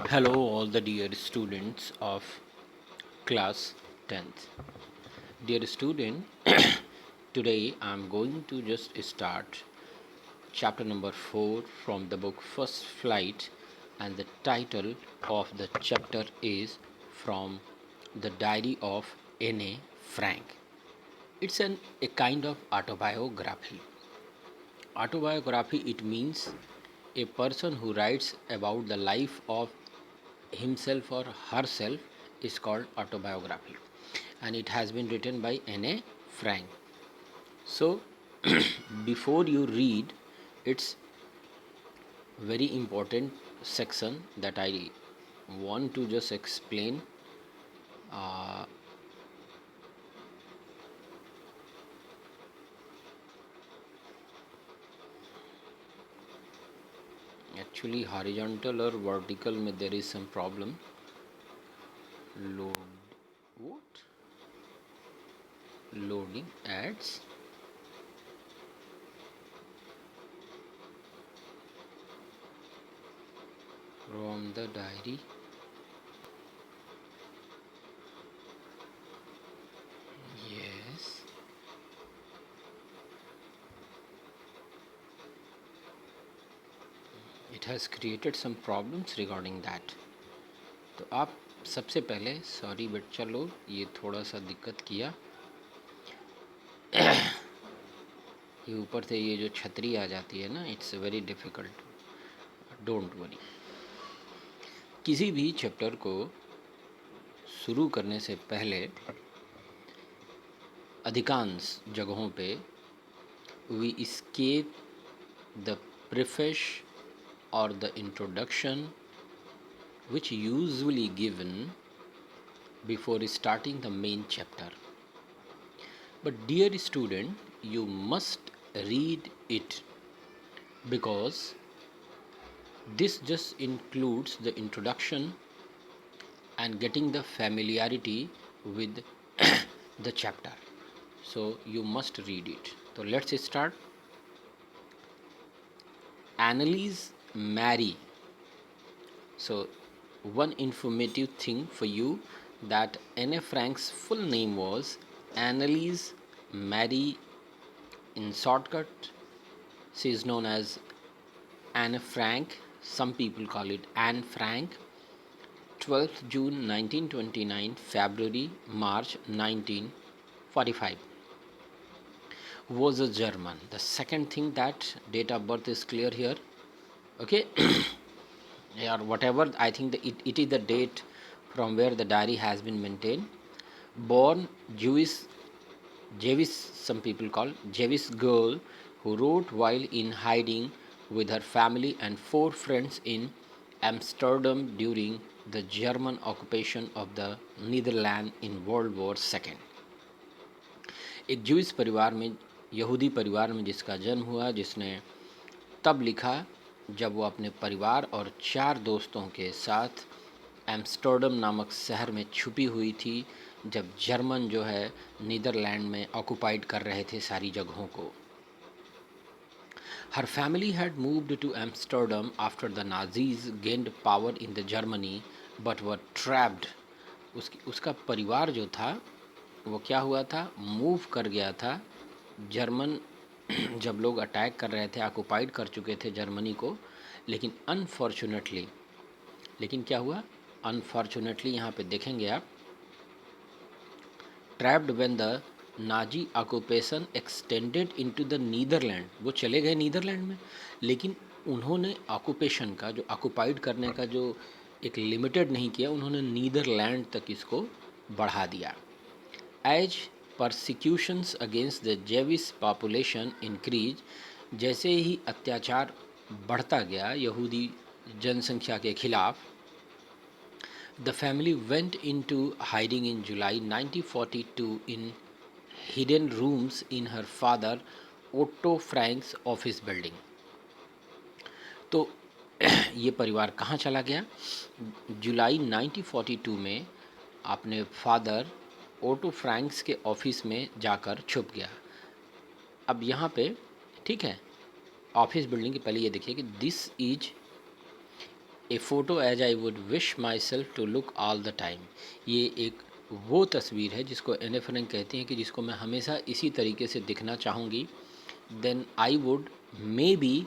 Hello, all the dear students of class 10th. Dear student, today I'm going to just start chapter number 4 from the book First Flight, and the title of the chapter is From the Diary of N.A. Frank. It's a kind of autobiography. Autobiography, it means a person who writes about the life of himself or herself is called autobiography, and it has been written by N.A. Frank. So before you read, it's very important section that I want to just explain. uh, Actually horizontal or vertical में there is some problem. Load, what? Loading ads. From the diary. Yes. It has created some problems regarding that. तो आप सबसे पहले, sorry बच्चा लोग, ये थोड़ा सा दिक्कत किया। ये ऊपर से ये जो छतरी आ जाती है ना, it's very difficult. Don't worry. किसी भी चैप्टर को शुरू करने से पहले अधिकांश जगहों पे we skip the preface or the introduction which usually given before starting the main chapter. But dear student, you must read it, because this just includes the introduction and getting the familiarity with the chapter. So you must read it. So let's start. Annalise Mary. So one informative thing for you, that Anne Frank's full name was Annalise Mary. In shortcut, she is known as Anne Frank. Some people call it Anne Frank. 12th June 1929, February March 1945. Was a German. The second thing, that date of birth is clear here. Okay. Or whatever, I think it is the date from where the diary has been maintained. Born Jewish, some people call Jewish girl, who wrote while in hiding with her family and 4 friends in Amsterdam during the German occupation of the Netherlands in World War II. एक Jewish परिवार में, यहूदी परिवार में जिसका जन्म हुआ, जिसने तब लिखा जब वो अपने परिवार और 4 दोस्तों के साथ एम्स्टर्डम नामक शहर में छुपी हुई थी, जब जर्मन जो है नीदरलैंड में ऑक्युपाइड कर रहे थे सारी जगहों को। Her family had moved to Amsterdam after the Nazis gained power in the Germany but were trapped. उसका परिवार जो था वो क्या हुआ था, मूव कर गया था। जर्मन जब लोग अटैक कर रहे थे, ऑक्युपाइड कर चुके थे जर्मनी को, लेकिन अनफॉर्चुनेटली, लेकिन क्या हुआ, अनफॉर्चुनेटली यहाँ पे देखेंगे आप, trapped when the Nazi occupation extended into the Netherland. वो चले गए नीदरलैंड में, लेकिन उन्होंने ऑक्यूपेशन का, जो ऑक्युपाइड करने का जो एक लिमिटेड नहीं किया, उन्होंने नीदरलैंड तक इसको बढ़ा दिया। As persecutions against the Jewish population increase, जैसे ही अत्याचार बढ़ता गया यहूदी जनसंख्या के खिलाफ, the family went into hiding in July 1942 in hidden rooms in her father Otto Frank's office building. तो ये परिवार कहाँ चला गया, जुलाई 1942 में अपने फादर ओटो फ्रैंक्स के ऑफिस में जाकर छुप गया। अब यहाँ पे ठीक है, ऑफिस बिल्डिंग के पहले ये देखिए कि this is a photo as I would wish myself to look all the time. ये एक वो तस्वीर है जिसको एने फ्रैंक कहती हैं कि जिसको मैं हमेशा इसी तरीके से दिखना चाहूँगी। Then I would maybe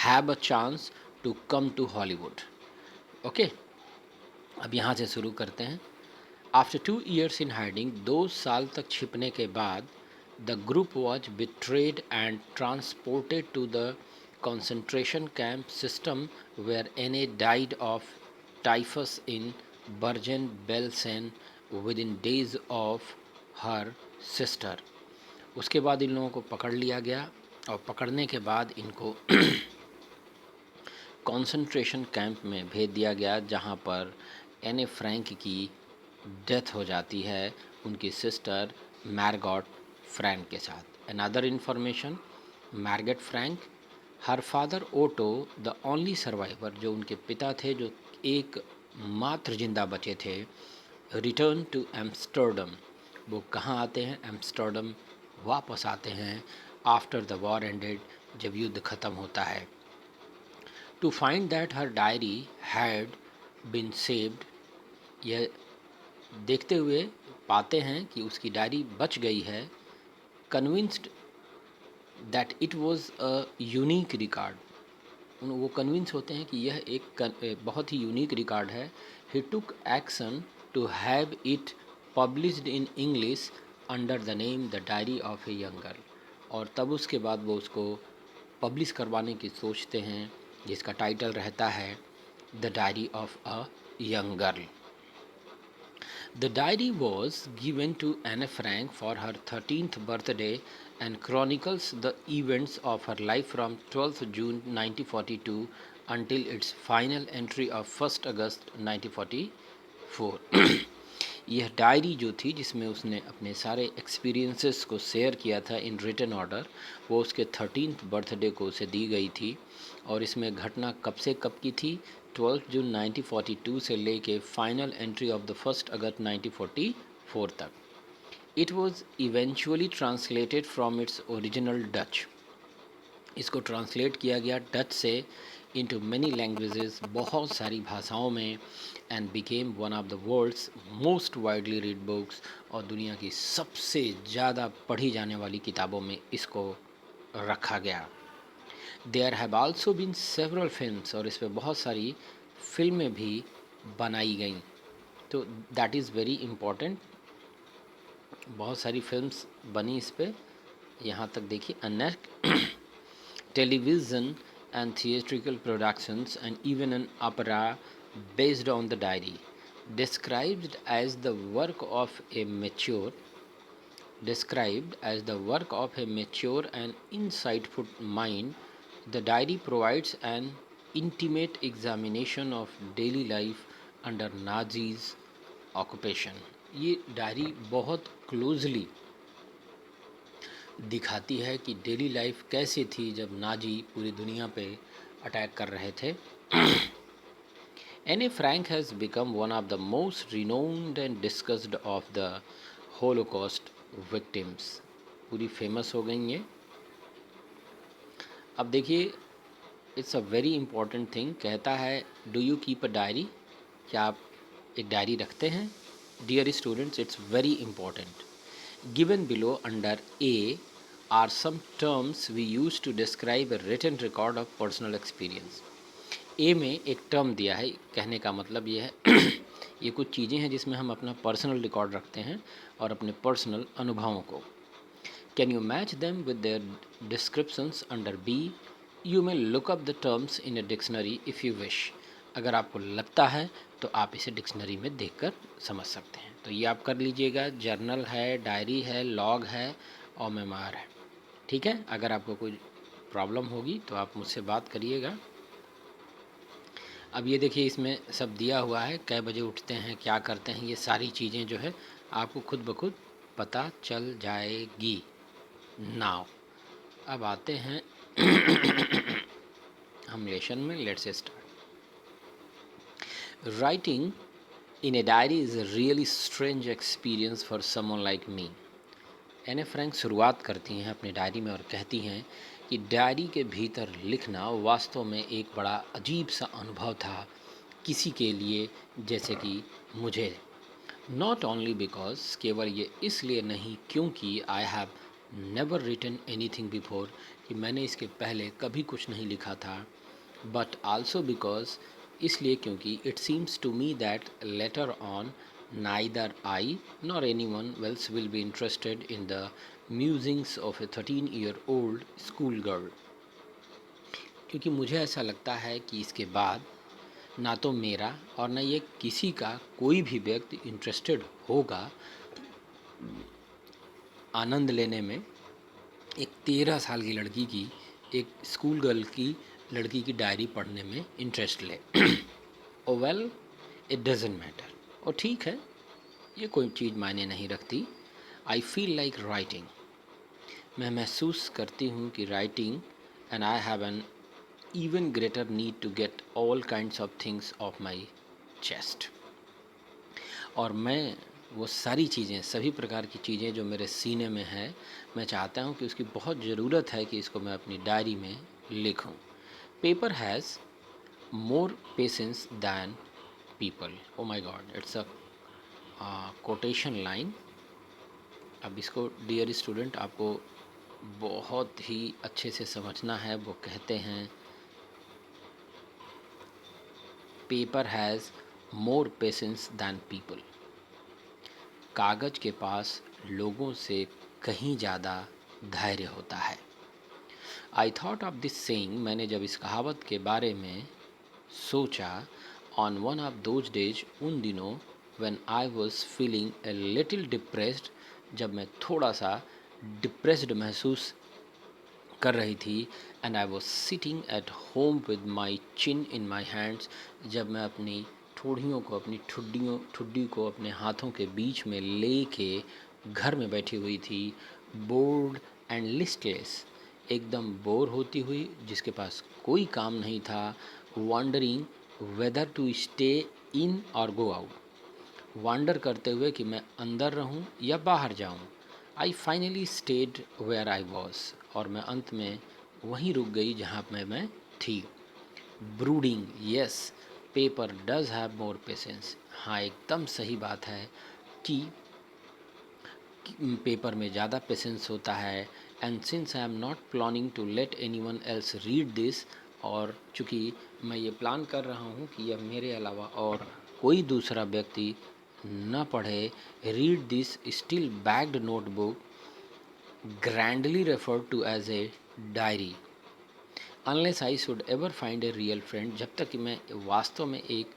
have a chance to come to Hollywood. Okay, अब यहाँ से शुरू करते हैं। आफ्टर 2 years इन हाइडिंग, 2 साल तक छिपने के बाद, the group was betrayed and transported to the concentration camp system where Anne died of typhus in Bergen-Belsen within days of her sister। उसके बाद इन लोगों को पकड़ लिया गया और पकड़ने के बाद इनको कंसंट्रेशन कैंप में भेज दिया गया, जहां पर एने फ्रैंक की डेथ हो जाती है उनकी सिस्टर मैरगॉट फ्रैंक के साथ। Another information, Margot Frank, her father Otto the only survivor, जो उनके पिता थे जो एक मात्र जिंदा बचे थे, रिटर्न टू एम्स्टर्डम। वो कहाँ आते हैं? एम्स्टर्डम वापस आते हैं आफ्टर द वॉर एंडेड, जब युद्ध ख़त्म होता है। To find that her diary had been saved, यह देखते हुए पाते हैं कि उसकी डायरी बच गई है। Convinced that it was a unique record, वो कन्विंस होते हैं कि यह एक बहुत ही यूनिक रिकॉर्ड है। He took action to have it published in English under the name the diary of a young girl, और तब उसके बाद वो उसको पब्लिश करवाने की सोचते हैं, जिसका टाइटल रहता है the diary of a young girl. The diary was given to Anne Frank for her 13th birthday and chronicles the events of her life from 12th June 1942 until its final entry of 1st August 1944। यह diary जो थी जिसमें उसने अपने सारे experiences को share किया था इन रिटन ऑर्डर, वो उसके 13th बर्थडे को उसे दी गई थी। और इसमें घटना कब से कब की थी? 12 जून 1942 से लेके final entry of the 1st अगस्त 1944 तक। It was eventually translated from its original Dutch, इसको ट्रांसलेट किया गया डच से इंटू मैनी लैंग्वेजेस, बहुत सारी भाषाओं में, and became one of the world's most widely read books, और दुनिया की सबसे ज़्यादा पढ़ी जाने वाली किताबों में इसको रखा गया। There have also been several films, और इस पर बहुत सारी फिल्में भी बनाई गई। तो दैट इज़ वेरी इम्पोर्टेंट, बहुत सारी फिल्म्स बनी इस पर। यहाँ तक देखिए, अनेक television and theatrical productions, and even an opera based on the diary. Described as the work of a mature, described as the work of a mature and insightful mind, the diary provides an intimate examination of daily life under Nazis occupation। ये diary बहुत closely दिखाती है कि daily life कैसे थी जब Nazi पूरी दुनिया पे अटैक कर रहे थे। Anne Frank has become one of the most renowned and discussed of the Holocaust victims, पूरी फेमस हो गई ये। अब देखिए, it's a very important thing, कहता है do you keep a diary, क्या आप एक डायरी रखते हैं? Dear students, it's very important. Given below under A are some terms we use to describe a written record of personal experience। A में एक term दिया है, कहने का मतलब ये है ये कुछ चीज़ें हैं जिसमें हम अपना पर्सनल रिकॉर्ड रखते हैं और अपने पर्सनल अनुभवों को। Can you match them with their descriptions under B? You may look up the terms in a dictionary if you wish. अगर आपको लगता है तो आप इसे डिक्शनरी में देखकर समझ सकते हैं। तो ये आप कर लीजिएगा, जर्नल है, डायरी है, लॉग है और मेमोयर है। ठीक है, अगर आपको कोई प्रॉब्लम होगी तो आप मुझसे बात करिएगा। अब ये देखिए, इसमें सब दिया हुआ है, कै बजे उठते हैं, क्या करते हैं, ये सारी चीज़ें जो है आपको खुद ब खुद पता चल जाएगी। नाउ अब आते हैं हम लेसन में। Let's start. Writing in a diary is a really strange experience for someone like me. एने फ्रैंक शुरुआत करती हैं अपनी डायरी में और कहती हैं कि डायरी के भीतर लिखना वास्तव में एक बड़ा अजीब सा अनुभव था किसी के लिए, जैसे कि मुझे। नॉट ओनली बिकॉज, केवल ये इसलिए नहीं क्योंकि I have never written anything before, कि मैंने इसके पहले कभी कुछ नहीं लिखा था, बट आल्सो बिकॉज, इसलिए क्योंकि it seems to me that later on neither I nor anyone else will be interested in the musings of a 13-year old school girl. क्योंकि मुझे ऐसा लगता है कि इसके बाद ना तो मेरा और ना ये किसी का कोई भी व्यक्ति इंटरेस्टेड होगा आनंद लेने में, एक 13 साल की लड़की की, एक स्कूल गर्ल की लड़की की डायरी पढ़ने में इंटरेस्ट ले। ओ वेल, इट डजेंट मैटर। और ठीक है, ये कोई चीज़ मायने नहीं रखती। आई फील लाइक राइटिंग, मैं महसूस करती हूँ कि writing, and I have an even greater need to get all kinds of things off my chest। और मैं वो सारी चीज़ें, सभी प्रकार की चीज़ें जो मेरे सीने में है, मैं चाहता हूँ कि उसकी बहुत ज़रूरत है कि इसको मैं अपनी डायरी में लिखूँ। Paper has more patience than people. Oh my god, it's a quotation line. अब इसको डियर स्टूडेंट आपको बहुत ही अच्छे से समझना है। वो कहते हैं paper has more patience than people, कागज़ के पास लोगों से कहीं ज़्यादा धैर्य होता है। I thought of this saying, मैंने जब इस कहावत के बारे में सोचा, on one of those days, उन दिनों, when I was feeling a little depressed, जब मैं थोड़ा सा डिप्रेस्ड महसूस कर रही थी, and I was sitting at home with my chin in my hands, जब मैं अपनी ठोड़ियों को, अपनी ठुड्डी को अपने हाथों के बीच में ले के घर में बैठी हुई थी, बोर्ड एंड लिस्टलेस, एकदम बोर होती हुई, जिसके पास कोई काम नहीं था, wondering whether to stay in or go out, wander करते हुए कि मैं अंदर रहूं या बाहर जाऊं। I finally stayed where I was, और मैं अंत में वहीं रुक गई जहाँ मैं थी। Brooding, yes, paper does have more patience. हाँ, एकदम सही बात है कि पेपर में ज़्यादा पेशेंस होता है। And since I am not planning to let anyone else read this, और चूँकि मैं ये प्लान कर रहा हूँ कि यह मेरे अलावा और कोई दूसरा व्यक्ति न पढ़े, read this still bagged notebook, grandly referred to as a diary, unless I should ever find a real friend, जब तक कि मैं वास्तव में एक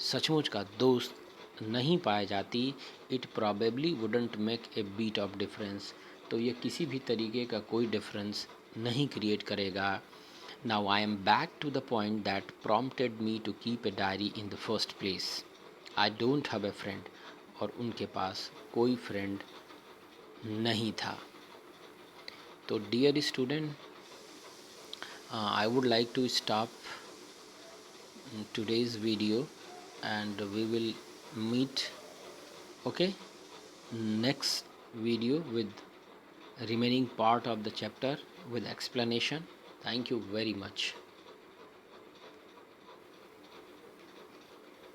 सचमुच का दोस्त नहीं पाई जाती, it probably wouldn't make a bit of difference, तो ये किसी भी तरीके का कोई डिफरेंस नहीं क्रिएट करेगा। Now I am back to the point that prompted me to keep a diary in the first place. I don't have a friend, और उनके पास कोई फ्रेंड नहीं था। तो dear student, I would like to stop today's video, and we will meet, okay, next video with remaining part of the chapter with explanation. Thank you very much.